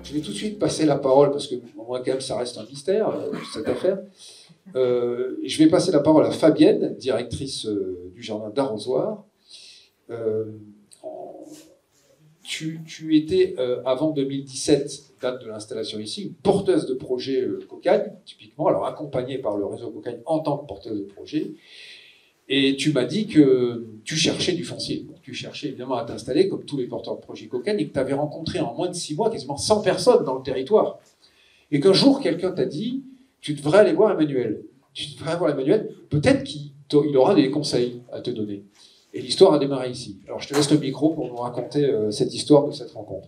Je vais tout de suite passer la parole, parce que moi, quand même, ça reste un mystère, cette affaire. Je vais passer la parole à Fabienne, directrice du jardin d'Arrosoir. Tu étais, avant 2017, date de l'installation ici, une porteuse de projet Cocagne, typiquement, alors accompagnée par le réseau Cocagne en tant que porteuse de projet. Et tu m'as dit que tu cherchais du foncier. Tu cherchais évidemment à t'installer comme tous les porteurs de projets Cocagne et que tu avais rencontré en moins de 6 mois quasiment 100 personnes dans le territoire. Et qu'un jour, quelqu'un t'a dit, tu devrais aller voir Emmanuel. Tu devrais voir Emmanuel, peut-être qu'il aura des conseils à te donner. Et l'histoire a démarré ici. Alors je te laisse le micro pour nous raconter cette histoire de cette rencontre.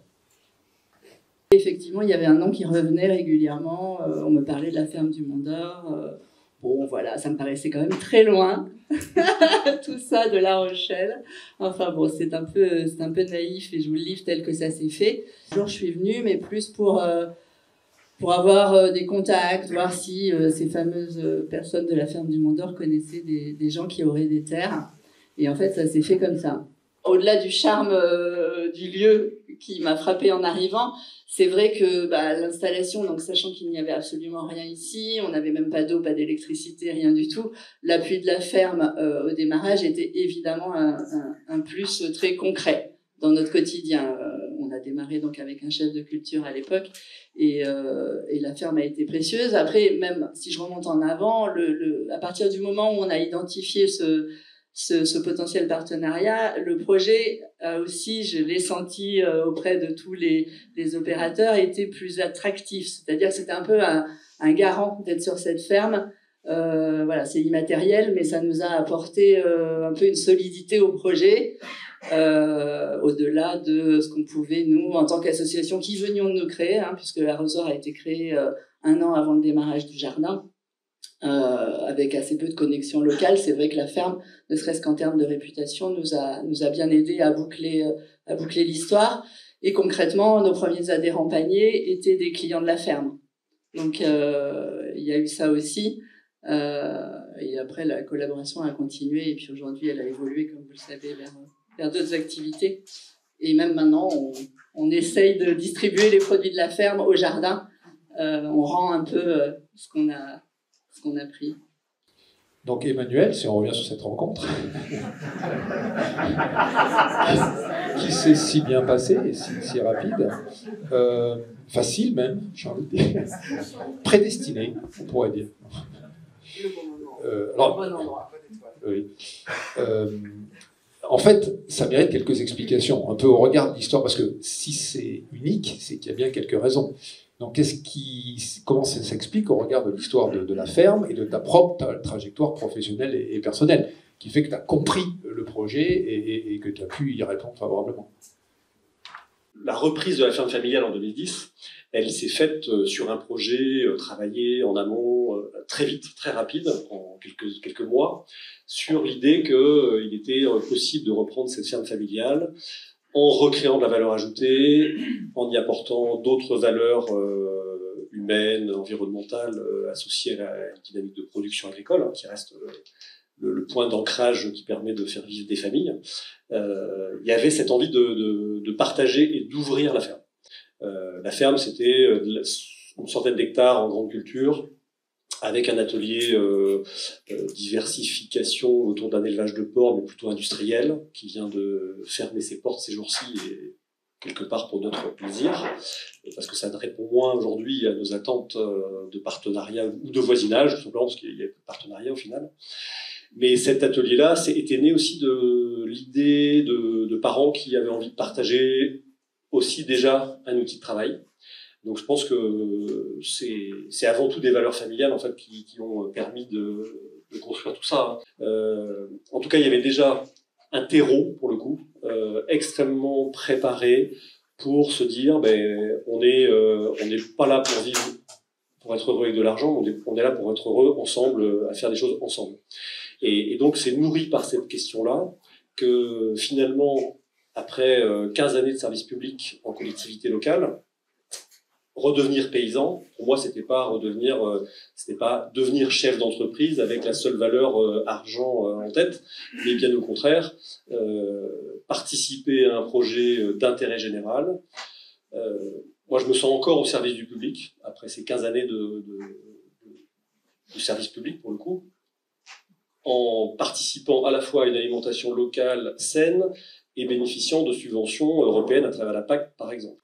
Effectivement, il y avait un nom qui revenait régulièrement. On me parlait de la ferme du Mont d'Or. Bon, voilà, ça me paraissait quand même très loin, tout ça de La Rochelle. Enfin bon, c'est un peu naïf et je vous le livre tel que ça s'est fait. Un jour, je suis venue, mais plus pour avoir des contacts, voir si ces fameuses personnes de la ferme du Mont d'Or connaissaient des gens qui auraient des terres. Et en fait, ça s'est fait comme ça. Au-delà du charme du lieu qui m'a frappée en arrivant, c'est vrai que l'installation, donc sachant qu'il n'y avait absolument rien ici, on n'avait même pas d'eau, pas d'électricité, rien du tout, l'appui de la ferme au démarrage était évidemment un plus très concret dans notre quotidien. On a démarré donc avec un chef de culture à l'époque et la ferme a été précieuse. Après, même si je remonte en avant, à partir du moment où on a identifié ce potentiel partenariat, le projet a aussi, je l'ai senti auprès de tous les opérateurs, était plus attractif. C'est-à-dire que c'était un peu un garant d'être sur cette ferme. Voilà, c'est immatériel, mais ça nous a apporté un peu une solidité au projet, au-delà de ce qu'on pouvait, nous, en tant qu'association qui venions de nous créer, puisque Arrosoir a été créé 1 an avant le démarrage du jardin. Avec assez peu de connexions locales, c'est vrai que la ferme, ne serait-ce qu'en termes de réputation, nous a bien aidé à boucler l'histoire. Et concrètement, nos premiers adhérents paniers étaient des clients de la ferme. Donc, il y a eu ça aussi. Et après, la collaboration a continué. Et puis aujourd'hui, elle a évolué, comme vous le savez, vers d'autres activités. Et même maintenant, on essaye de distribuer les produits de la ferme au jardin. On rend un peu ce qu'on a pris. Donc Emmanuel, si on revient sur cette rencontre, qui s'est si bien passée et si rapide, facile même, j'ai envie de dire, prédestiné, on pourrait dire. Le bon endroit. Oui. En fait, ça mérite quelques explications, un peu au regard de l'histoire, parce que si c'est unique, c'est qu'il y a bien quelques raisons. Donc, comment ça s'explique au regard de l'histoire de la ferme et de ta propre trajectoire professionnelle et personnelle, qui fait que tu as compris le projet et que tu as pu y répondre favorablement? La reprise de la ferme familiale en 2010, elle s'est faite sur un projet travaillé en amont très vite, très rapide, en quelques mois, sur l'idée qu'il était possible de reprendre cette ferme familiale en recréant de la valeur ajoutée, en y apportant d'autres valeurs humaines, environnementales, associées à la dynamique de production agricole, qui reste le point d'ancrage qui permet de faire vivre des familles. Il y avait cette envie de partager et d'ouvrir la ferme. La ferme, c'était une centaine d'hectares en grande culture, avec un atelier diversification autour d'un élevage de porc, mais plutôt industriel, qui vient de fermer ses portes ces jours-ci, et quelque part pour notre plaisir, parce que ça répond moins aujourd'hui à nos attentes de partenariat ou de voisinage, tout simplement parce qu'il y a peu de partenariat au final. Mais cet atelier-là était né aussi de l'idée de parents qui avaient envie de partager aussi déjà un outil de travail. Donc je pense que c'est avant tout des valeurs familiales en fait qui ont permis de construire tout ça. En tout cas, il y avait déjà un terreau pour le coup extrêmement préparé pour se dire on n'est pas là pour vivre, pour être heureux avec de l'argent, on est là pour être heureux ensemble, à faire des choses ensemble. Et donc c'est nourri par cette question-là que finalement, après 15 années de service public en collectivité locale, redevenir paysan, pour moi, c'était pas devenir chef d'entreprise avec la seule valeur argent en tête, mais bien au contraire, participer à un projet d'intérêt général, Moi, je me sens encore au service du public, après ces 15 années de service public, pour le coup, en participant à la fois à une alimentation locale saine et bénéficiant de subventions européennes à travers la PAC, par exemple.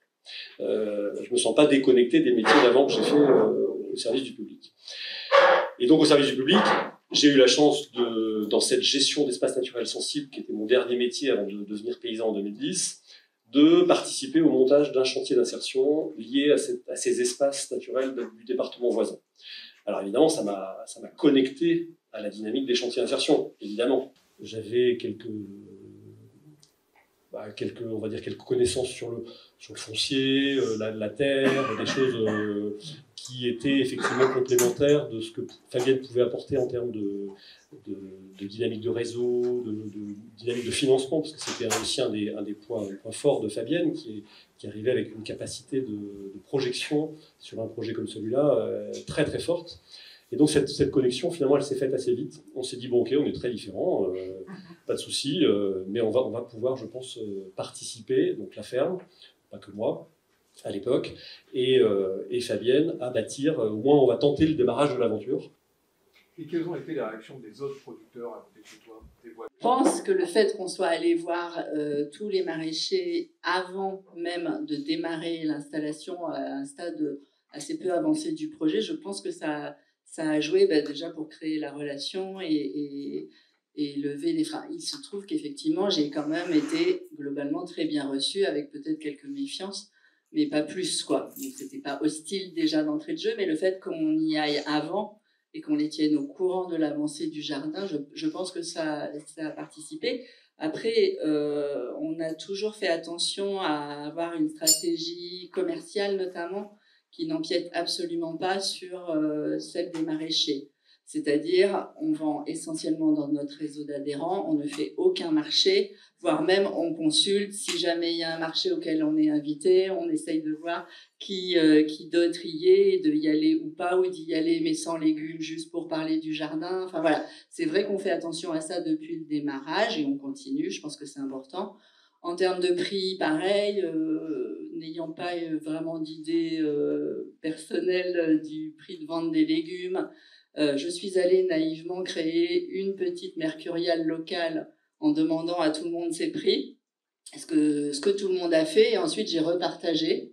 Je ne me sens pas déconnecté des métiers d'avant que j'ai fait au service du public. Et donc, au service du public, j'ai eu la chance, dans cette gestion d'espaces naturels sensibles, qui était mon dernier métier avant de devenir paysan en 2010, de participer au montage d'un chantier d'insertion lié à ces espaces naturels du département voisin. Alors évidemment, ça m'a connecté à la dynamique des chantiers d'insertion, évidemment. J'avais quelques connaissances sur le foncier, la terre, des choses qui étaient effectivement complémentaires de ce que Fabienne pouvait apporter en termes de dynamique de réseau, de dynamique de financement, parce que c'était aussi un des points forts de Fabienne, qui arrivait avec une capacité de projection sur un projet comme celui-là très très forte. Et donc cette connexion, finalement, elle s'est faite assez vite. On s'est dit, bon ok, on est très différents, pas de souci, mais on va pouvoir, je pense, participer, donc la ferme, pas que moi, à l'époque, et Fabienne à bâtir, au moins on va tenter le démarrage de l'aventure. Et quelles ont été les réactions des autres producteurs à côté de chez toi, des voisins? Je pense que le fait qu'on soit allé voir tous les maraîchers avant même de démarrer l'installation à un stade assez peu avancé du projet, je pense que ça a joué déjà pour créer la relation et lever les freins. Il se trouve qu'effectivement, j'ai quand même été globalement très bien reçue, avec peut-être quelques méfiances, mais pas plus, quoi. Donc, c'était pas hostile déjà d'entrée de jeu, mais le fait qu'on y aille avant et qu'on les tienne au courant de l'avancée du jardin, je pense que ça a participé. Après, on a toujours fait attention à avoir une stratégie commerciale, notamment, qui n'empiète absolument pas sur celle des maraîchers. C'est-à-dire, on vend essentiellement dans notre réseau d'adhérents, on ne fait aucun marché, voire même on consulte, si jamais il y a un marché auquel on est invité, on essaye de voir qui doit trier, de y aller ou pas, ou d'y aller mais sans légumes, juste pour parler du jardin. Enfin voilà, c'est vrai qu'on fait attention à ça depuis le démarrage et on continue, je pense que c'est important. En termes de prix, pareil, n'ayant pas vraiment d'idée personnelle du prix de vente des légumes, je suis allée naïvement créer une petite mercuriale locale en demandant à tout le monde ses prix, ce que tout le monde a fait, et ensuite j'ai repartagé.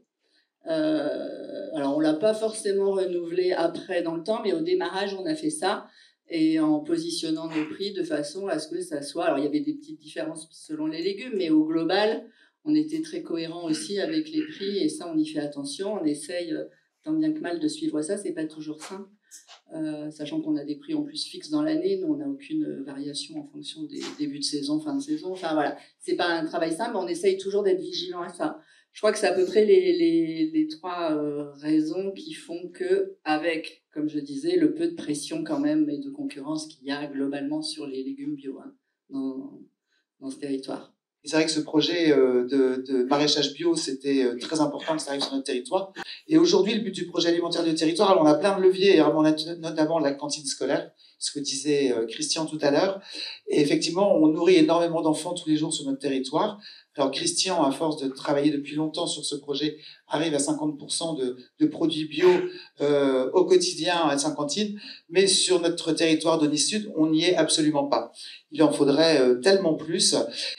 Alors on l'a pas forcément renouvelé après dans le temps, mais au démarrage on a fait ça, et en positionnant nos prix de façon à ce que ça soit... Alors il y avait des petites différences selon les légumes, mais au global, on était très cohérent aussi avec les prix, et ça on y fait attention, on essaye tant bien que mal de suivre ça, c'est pas toujours simple. Sachant qu'on a des prix en plus fixes dans l'année, nous on n'a aucune variation en fonction des débuts de saison, fin de saison, enfin voilà, c'est pas un travail simple, mais on essaye toujours d'être vigilant à ça. Je crois que c'est à peu près les trois raisons qui font que, avec, comme je disais, le peu de pression quand même et de concurrence qu'il y a globalement sur les légumes bio dans ce territoire. C'est vrai que ce projet de maraîchage bio, c'était très important que ça arrive sur notre territoire. Et aujourd'hui, le but du projet alimentaire du territoire, alors on a plein de leviers, notamment la cantine scolaire, ce que disait Christian tout à l'heure. Et effectivement, on nourrit énormément d'enfants tous les jours sur notre territoire. Alors Christian, à force de travailler depuis longtemps sur ce projet, arrive à 50% de produits bio au quotidien à sa cantine, mais sur notre territoire de Nice Sud, on n'y est absolument pas. Il en faudrait tellement plus.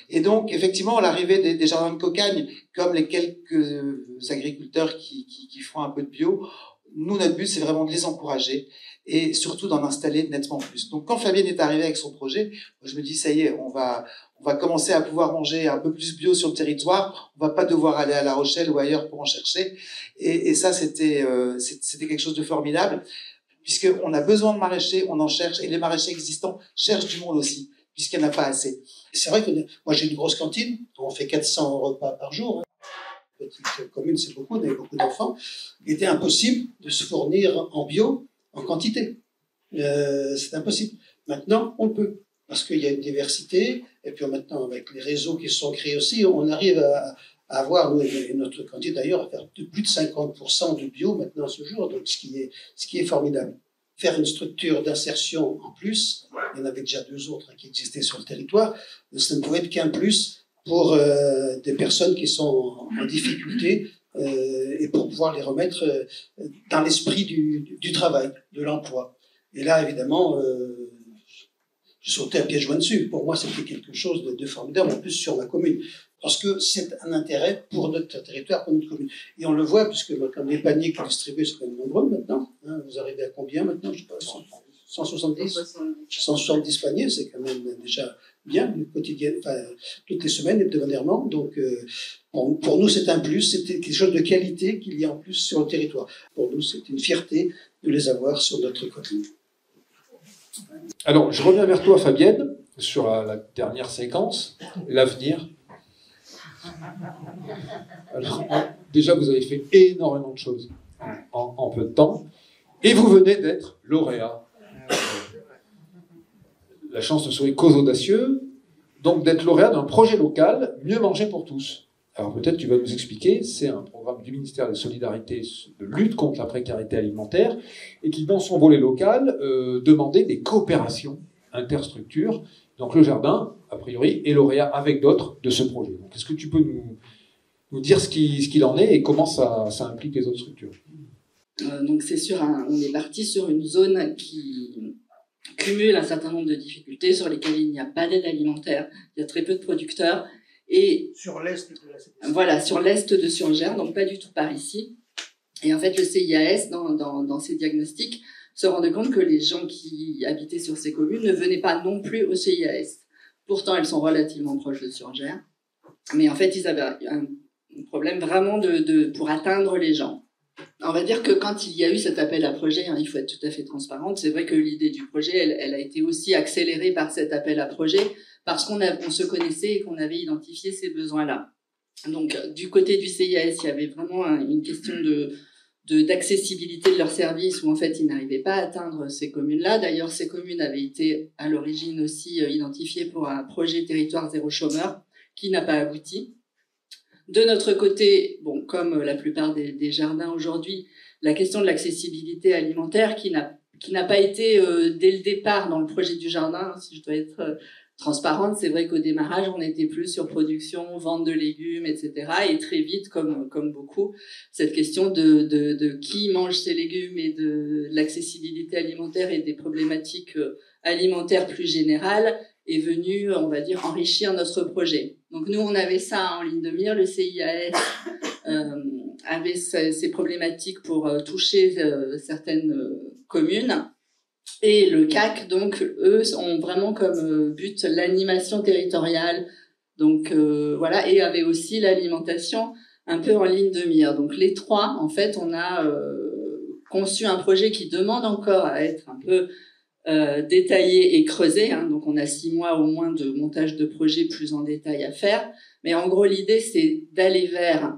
Et donc, effectivement, à l'arrivée des jardins de cocagne, comme les quelques agriculteurs qui font un peu de bio, nous, notre but, c'est vraiment de les encourager et surtout d'en installer nettement plus. Donc, quand Fabienne est arrivée avec son projet, je me dis, ça y est, on va commencer à pouvoir manger un peu plus bio sur le territoire. On va pas devoir aller à La Rochelle ou ailleurs pour en chercher. Et ça, c'était quelque chose de formidable, puisqu'on a besoin de maraîchers, on en cherche, et les maraîchers existants cherchent du monde aussi, puisqu'il n'y en a pas assez. C'est vrai que moi, j'ai une grosse cantine, on fait 400 repas par jour. Petite commune, c'est beaucoup, on avait beaucoup d'enfants. Il était impossible de se fournir en bio, en quantité. C'est impossible. Maintenant, on peut, parce qu'il y a une diversité, et puis maintenant, avec les réseaux qui se sont créés aussi, on arrive à avoir, nous, et notre cantine d'ailleurs, à faire de plus de 50% de bio maintenant à ce jour, donc ce qui est formidable. Faire une structure d'insertion en plus, il y en avait déjà 2 autres qui existaient sur le territoire, ça ne pouvait être qu'un plus pour des personnes qui sont en difficulté, et pour pouvoir les remettre dans l'esprit du travail, de l'emploi. Et là, évidemment, je sautais à pieds joints dessus. Pour moi, c'était quelque chose de formidable, en plus sur ma commune. Parce que c'est un intérêt pour notre territoire, pour notre commune. Et on le voit, puisque comme les paniers qui sont distribués sont quand même nombreux maintenant. Hein, vous arrivez à combien maintenant? Je sais pas, 170 170 paniers, c'est quand même déjà bien, toutes les semaines, hebdomadairement. Donc, pour nous, c'est un plus, c'était quelque chose de qualité qu'il y a en plus sur le territoire. Pour nous, c'est une fierté de les avoir sur notre commune. Alors, je reviens vers toi, Fabienne, sur la dernière séquence, l'avenir. Alors, déjà, vous avez fait énormément de choses en peu de temps, et vous venez d'être lauréat. La chance ne serait qu'aux audacieux, donc d'être lauréat d'un projet local, Mieux manger pour tous. Alors peut-être tu vas nous expliquer, c'est un programme du ministère de la Solidarité de lutte contre la précarité alimentaire, et qui, dans son volet local, demandait des coopérations interstructures. Donc le jardin, a priori, est lauréat avec d'autres de ce projet. Donc est-ce que tu peux nous dire ce qu'il en est et comment ça implique les autres structures? Donc on est parti sur une zone qui cumule un certain nombre de difficultés, sur lesquelles il n'y a pas d'aide alimentaire, il y a très peu de producteurs, et sur l'est de la CDC. Voilà, sur l'est de Surgères, donc pas du tout par ici. Et en fait, le CIAS, dans ses diagnostics, se rendait compte que les gens qui habitaient sur ces communes ne venaient pas non plus au CIAS. Pourtant, elles sont relativement proches de Surgères, mais en fait, ils avaient un problème vraiment pour atteindre les gens. On va dire que quand il y a eu cet appel à projet, il faut être tout à fait transparente, c'est vrai que l'idée du projet, elle a été aussi accélérée par cet appel à projet, parce qu'on se connaissait et qu'on avait identifié ces besoins-là. Donc, du côté du CIAS, il y avait vraiment une question d'accessibilité de leurs services, où en fait, ils n'arrivaient pas à atteindre ces communes-là. D'ailleurs, ces communes avaient été à l'origine aussi identifiées pour un projet territoire zéro chômeur, qui n'a pas abouti. De notre côté, bon, comme la plupart des jardins aujourd'hui, la question de l'accessibilité alimentaire qui n'a pas été dès le départ dans le projet du jardin, si je dois être transparente, c'est vrai qu'au démarrage, on était plus sur production, vente de légumes, etc. Et très vite, comme beaucoup, cette question de qui mange ces légumes et de l'accessibilité alimentaire et des problématiques alimentaires plus générales est venue, on va dire, enrichir notre projet. Donc nous, on avait ça en ligne de mire. Le CIAS avait ces problématiques pour toucher certaines communes. Et le CAC, donc, eux, ont vraiment comme but l'animation territoriale. Donc voilà, et avait aussi l'alimentation un peu en ligne de mire. Donc les trois, en fait, on a conçu un projet qui demande encore à être un peu détaillé et creusé, hein. Donc on a 6 mois au moins de montage de projet plus en détail à faire, mais en gros l'idée c'est d'aller vers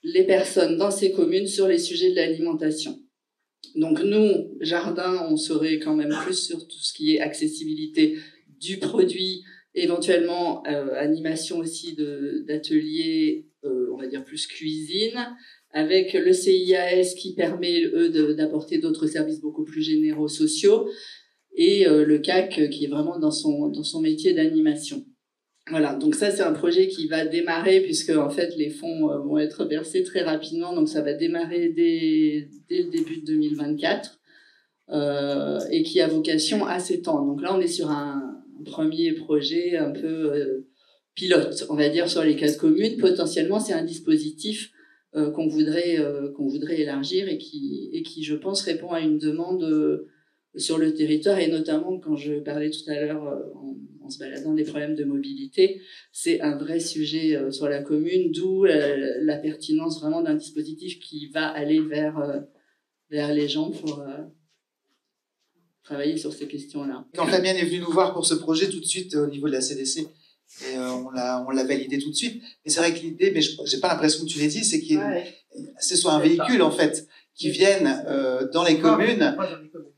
les personnes dans ces communes sur les sujets de l'alimentation. Donc nous, jardin, on serait quand même plus sur tout ce qui est accessibilité du produit, éventuellement animation aussi d'ateliers, on va dire plus cuisine, avec le CIAS qui permet, eux, d'apporter d'autres services beaucoup plus généraux sociaux, et le CAC qui est vraiment dans son métier d'animation. Voilà, donc ça, c'est un projet qui va démarrer, puisque en fait, les fonds vont être versés très rapidement, donc ça va démarrer dès le début de 2024, et qui a vocation à s'étendre. Donc là, on est sur un premier projet un peu pilote, on va dire, sur les 4 communes. Potentiellement, c'est un dispositif qu'on voudrait élargir et qui, je pense, répond à une demande sur le territoire, et notamment quand je parlais tout à l'heure en se baladant des problèmes de mobilité, c'est un vrai sujet sur la commune, d'où la pertinence vraiment d'un dispositif qui va aller vers les gens pour travailler sur ces questions-là. Quand Fabienne est venue nous voir pour ce projet, tout de suite au niveau de la CDC, et on l'a validé tout de suite. Mais c'est vrai que l'idée, mais j'ai pas l'impression que tu l'aies dit, c'est que ce soit un véhicule en fait qui vienne dans les communes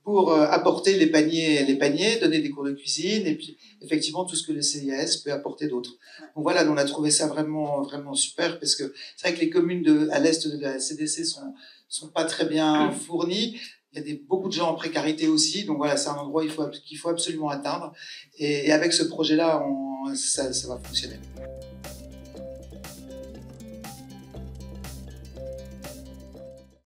pour apporter les paniers, donner des cours de cuisine, et puis effectivement tout ce que le CIAS peut apporter d'autre. Donc voilà, on a trouvé ça vraiment super, parce que c'est vrai que les communes à l'est de la CDC sont pas très bien fournies. Il y a beaucoup de gens en précarité aussi, donc voilà, c'est un endroit qu'il faut absolument atteindre. Et avec ce projet-là, ça va fonctionner.